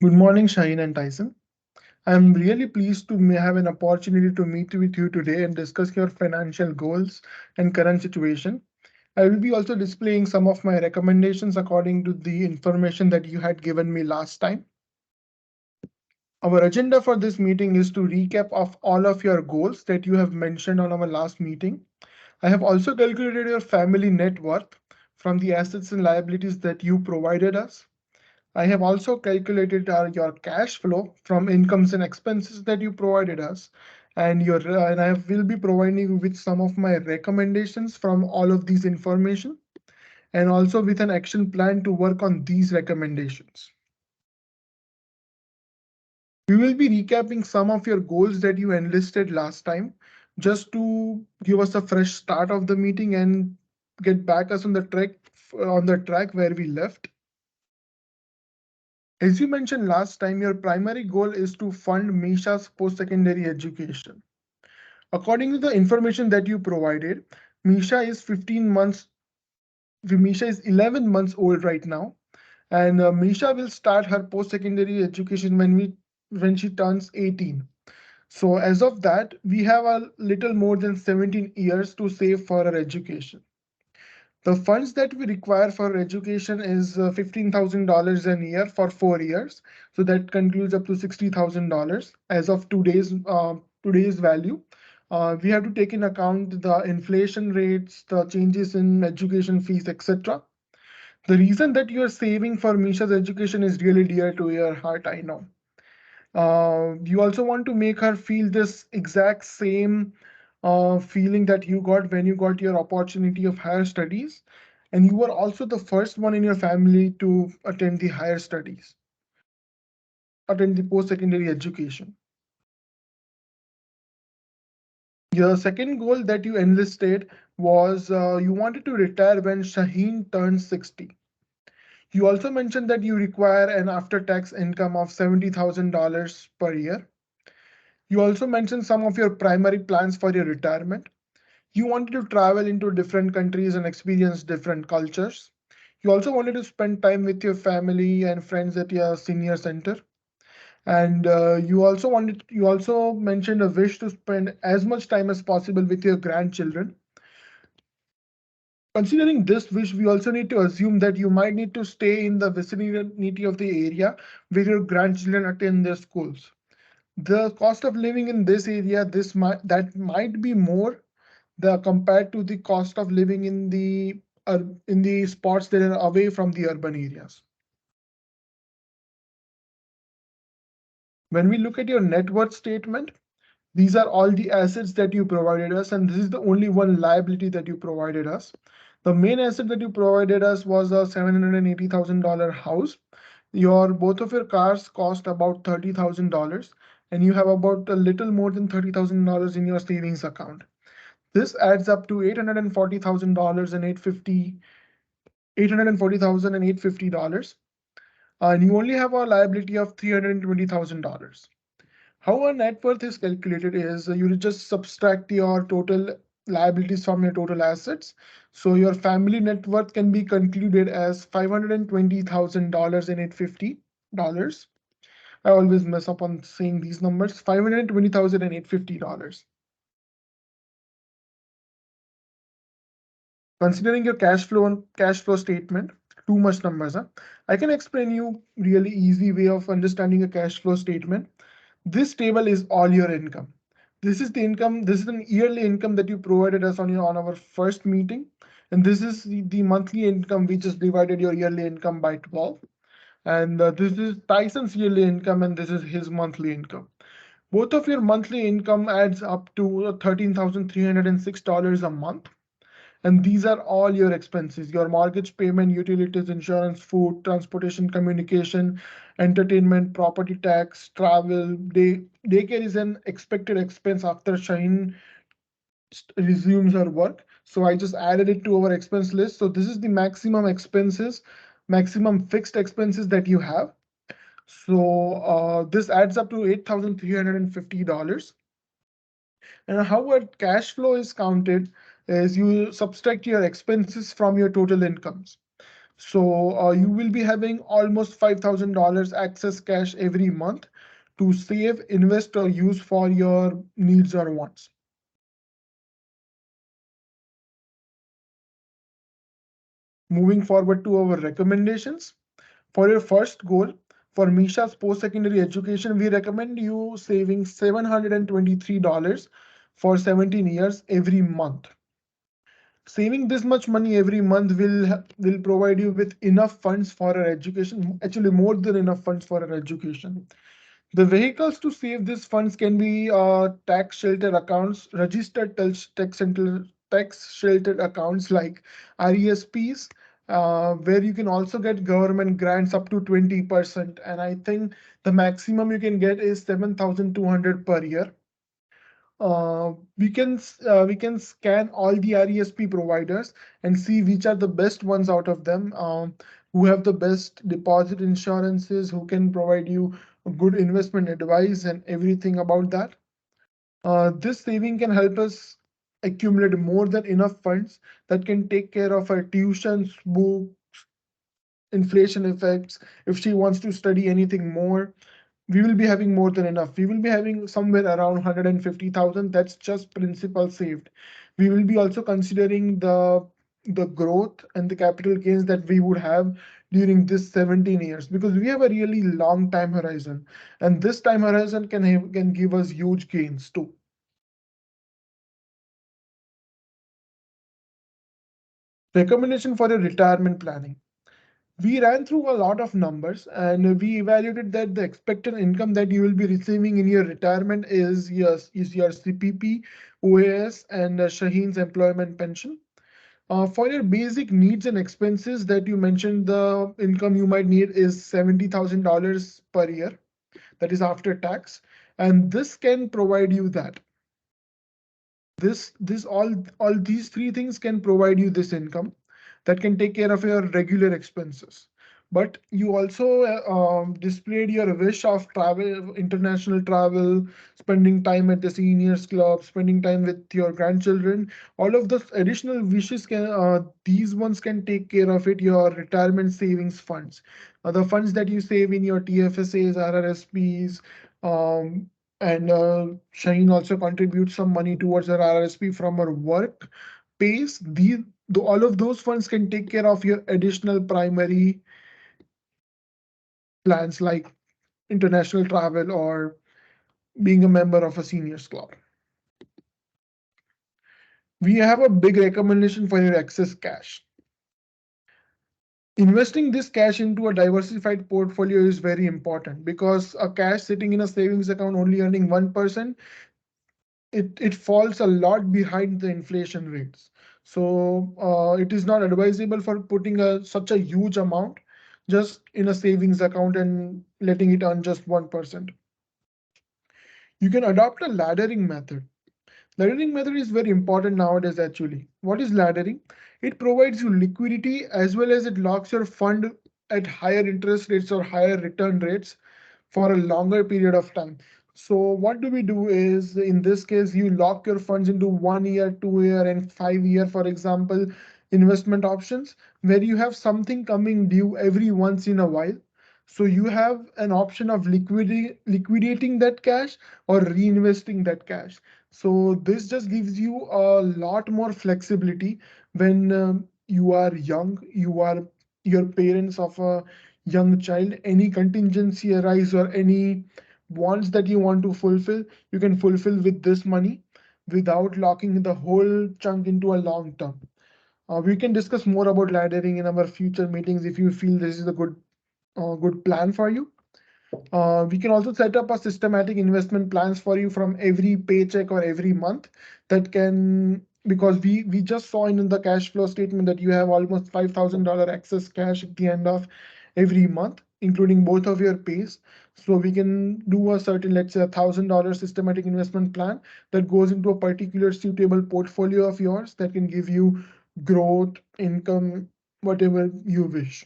Good morning, Shaheen and Tyson. I'm really pleased to have an opportunity to meet with you today and discuss your financial goals and current situation. I will be also displaying some of my recommendations according to the information that you had given me last time. Our agenda for this meeting is to recap of all of your goals that you have mentioned on our last meeting. I have also calculated your family net worth from the assets and liabilities that you provided us. I have also calculated your cash flow from incomes and expenses that you provided us, and will be providing you with some of my recommendations from all of these information, and also with an action plan to work on these recommendations. We will be recapping some of your goals that you enlisted last time, just to give us a fresh start of the meeting and get back us on the track where we left. As you mentioned last time, your primary goal is to fund Misha's post-secondary education. According to the information that you provided, Misha is 15 months, Misha is 11 months old right now, and Misha will start her post-secondary education when she turns 18. So as of that, we have a little more than 17 years to save for her education. The funds that we require for education is $15,000 a year for 4 years. So that concludes up to $60,000 as of today's value. We have to take in account the inflation rates, the changes in education fees, etc. The reason that you are saving for Misha's education is really dear to your heart, I know. You also want to make her feel this exact same feeling that you got when you got your opportunity of higher studies. And you were also the first one in your family to attend the post-secondary education. Your second goal that you enlisted was you wanted to retire when Shaheen turns 60. You also mentioned that you require an after-tax income of $70,000 per year. You also mentioned some of your primary plans for your retirement. You wanted to travel into different countries and experience different cultures. You also wanted to spend time with your family and friends at your senior center. And you also mentioned a wish to spend as much time as possible with your grandchildren. Considering this wish, we also need to assume that you might need to stay in the vicinity of the area where your grandchildren attend their schools. The cost of living in this area, that might be more compared to the cost of living in the spots that are away from the urban areas. When we look at your net worth statement, these are all the assets that you provided us, and this is the only one liability that you provided us. The main asset that you provided us was a $780,000 house. Both of your cars cost about $30,000, and you have about a little more than $30,000 in your savings account. This adds up to $840,000 and $840,850, and you only have a liability of $320,000. How our net worth is calculated is you just subtract your total liabilities from your total assets. So your family net worth can be concluded as $520,000 and $850. I always mess up on saying these numbers. $520,000 and $850. Considering your cash flow statement, too much numbers, huh? I can explain you really easy way of understanding a cash flow statement. This table is all your income. This is the income. This is an yearly income that you provided us on our first meeting, and this is the monthly income. We just divided your yearly income by 12, and this is Tyson's yearly income, and this is his monthly income. Both of your monthly income adds up to $13,306 a month. And these are all your expenses: your mortgage payment, utilities, insurance, food, transportation, communication, entertainment, property tax, travel. Daycare is an expected expense after Shaheen resumes her work. So I just added it to our expense list. So this is the maximum fixed expenses that you have. So this adds up to $8,350. And how a cash flow is counted is you subtract your expenses from your total incomes. So you will be having almost $5,000 access cash every month to save, invest, or use for your needs or wants. Moving forward to our recommendations. For your first goal, for Misha's post-secondary education, we recommend you saving $723 for 17 years every month. Saving this much money every month will provide you with enough funds for our education, actually more than enough funds for our education. The vehicles to save these funds can be tax shelter accounts, registered tax sheltered accounts like RESPs, where you can also get government grants up to 20%. And I think the maximum you can get is 7,200 per year. We can scan all the RESP providers and see which are the best ones out of them, who have the best deposit insurances, who can provide you good investment advice and everything about that. This saving can help us accumulate more than enough funds that can take care of our tuitions, book, inflation effects. If she wants to study anything more, we will be having more than enough. We will be having somewhere around 150,000. That's just principal saved. We will be also considering the growth and the capital gains that we would have during this 17 years, because we have a really long time horizon, and this time horizon can give us huge gains too. Recommendation for your retirement planning. We ran through a lot of numbers and we evaluated that the expected income that you will be receiving in your retirement is your CPP, OAS, and Shaheen's employment pension. For your basic needs and expenses that you mentioned, the income you might need is $70,000 per year. That is after tax, and this can provide you that. This all these three things can provide you this income that can take care of your regular expenses. But you also displayed your wish of travel, international travel, spending time at the seniors club, spending time with your grandchildren. All of those additional wishes can these ones can take care of it, your retirement savings funds, the funds that you save in your TFSAs, RRSPs, and Shaheen also contributes some money towards her RSP from her work pays. All of those funds can take care of your additional primary plans like international travel or being a member of a seniors club. We have a big recommendation for your excess cash. Investing this cash into a diversified portfolio is very important, because a cash sitting in a savings account only earning 1%, it falls a lot behind the inflation rates. So it is not advisable for putting such a huge amount just in a savings account and letting it earn just 1%. You can adopt a laddering method. Laddering method is very important nowadays actually. What is laddering? It provides you liquidity as well as it locks your fund at higher interest rates or higher return rates for a longer period of time. So what do we do is, in this case, you lock your funds into 1 year, 2 year, and 5 year, for example, investment options, where you have something coming due every once in a while. So you have an option of liquidating that cash or reinvesting that cash. So this just gives you a lot more flexibility when you are young, you are your parents of a young child, any contingency arise or any wants that you want to fulfill, you can fulfill with this money without locking the whole chunk into a long term. We can discuss more about laddering in our future meetings if you feel this is a good plan for you. We can also set up a systematic investment plans for you from every paycheck or every month that can, because we just saw in the cash flow statement that you have almost $5,000 excess cash at the end of every month, including both of your pays. So we can do a certain, let's say, $1,000 systematic investment plan that goes into a particular suitable portfolio of yours that can give you growth, income, whatever you wish.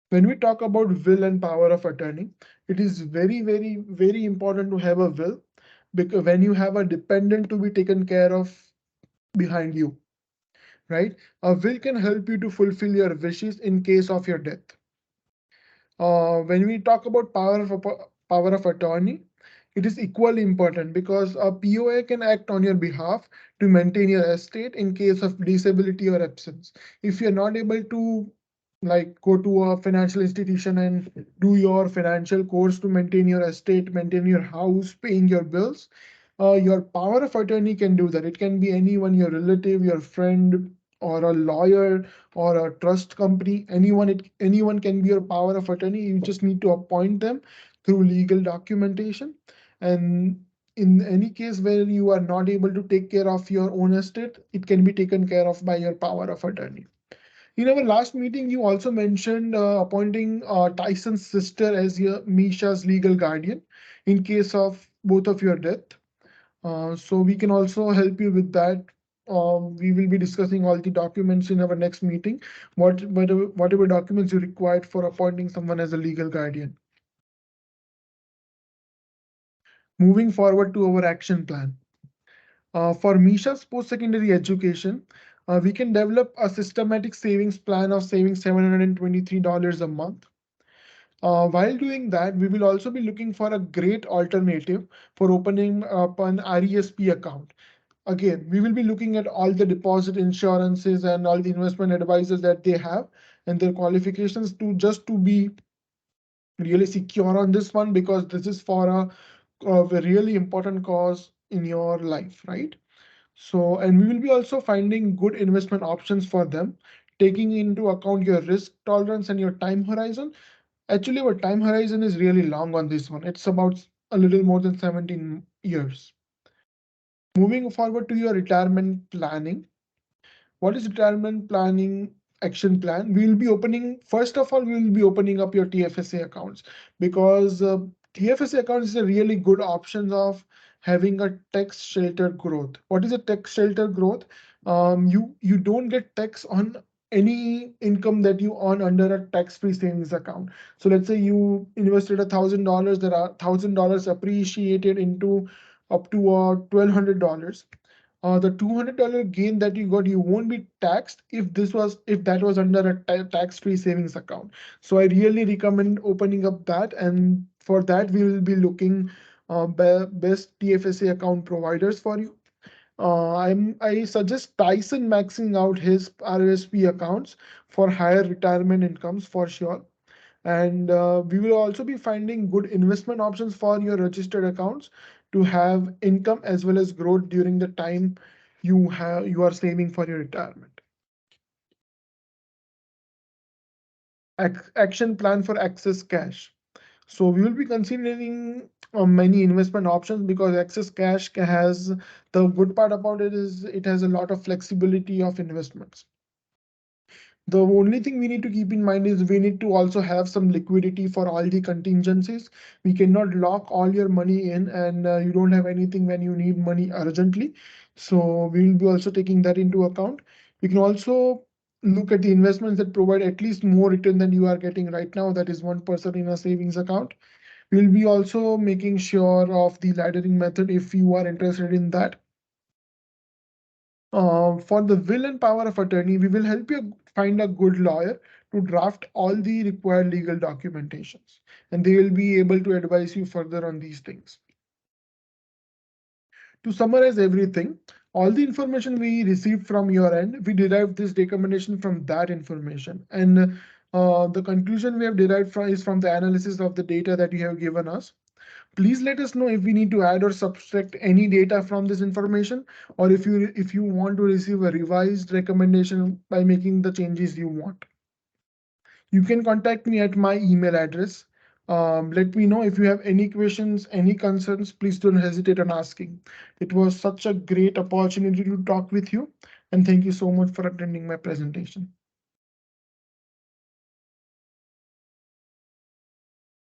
When we talk about will and power of attorney, it is very, very, very important to have a will, because when you have a dependent to be taken care of behind you, right? A will can help you to fulfill your wishes in case of your death. When we talk about power of attorney, it is equally important because a POA can act on your behalf to maintain your estate in case of disability or absence. If you're not able to like go to a financial institution and do your financial course to maintain your estate, maintain your house, paying your bills, your power of attorney can do that. It can be anyone, your relative, your friend, or a lawyer, or a trust company. Anyone can be your power of attorney. You just need to appoint them through legal documentation. And in any case where you are not able to take care of your own estate, it can be taken care of by your power of attorney. In our last meeting, you also mentioned appointing Tyson's sister as your Misha's legal guardian in case of both of your death. So we can also help you with that. We will be discussing all the documents in our next meeting. Whatever documents you required for appointing someone as a legal guardian. Moving forward to our action plan. For Misha's post-secondary education, we can develop a systematic savings plan of saving $723 a month. While doing that, we will also be looking for a great alternative for opening up an RESP account. Again, we will be looking at all the deposit insurances and all the investment advisors that they have and their qualifications to just to be really secure on this one, because this is for a really important cause in your life, right? So, and we will be also finding good investment options for them, taking into account your risk tolerance and your time horizon. Actually, our time horizon is really long on this one. It's about a little more than 17 years. Moving forward to your retirement planning. What is retirement planning action plan? We will be opening, first of all, we will be opening up your TFSA accounts, because TFSA account is a really good option of having a tax sheltered growth. What is a tax sheltered growth? You don't get tax on any income that you earn under a tax-free savings account. So let's say you invested $1,000, there are $1,000 appreciated into up to $1,200. The $200 gain that you got, you won't be taxed if that was under a tax-free savings account. So I really recommend opening up that, and for that we will be looking best TFSA account providers for you. I suggest Tyson maxing out his RSP accounts for higher retirement incomes for sure. And we will also be finding good investment options for your registered accounts to have income as well as growth during the time you are saving for your retirement. Action plan for access cash. So we will be considering many investment options, because access cash has, the good part about it is it has a lot of flexibility of investments. The only thing we need to keep in mind is we need to also have some liquidity for all the contingencies. We cannot lock all your money in, and you don't have anything when you need money urgently. So we will be also taking that into account. We can also look at the investments that provide at least more return than you are getting right now. That is 1% in a savings account. We'll be also making sure of the laddering method if you are interested in that. For the will and power of attorney, we will help you find a good lawyer to draft all the required legal documentations, and they will be able to advise you further on these things. To summarize everything, all the information we received from your end, we derived this recommendation from that information. And the conclusion we have derived from is from the analysis of the data that you have given us. Please let us know if we need to add or subtract any data from this information, or if you want to receive a revised recommendation by making the changes you want. You can contact me at my email address. Let me know if you have any questions, any concerns. Please don't hesitate on asking. It was such a great opportunity to talk with you, and thank you so much for attending my presentation.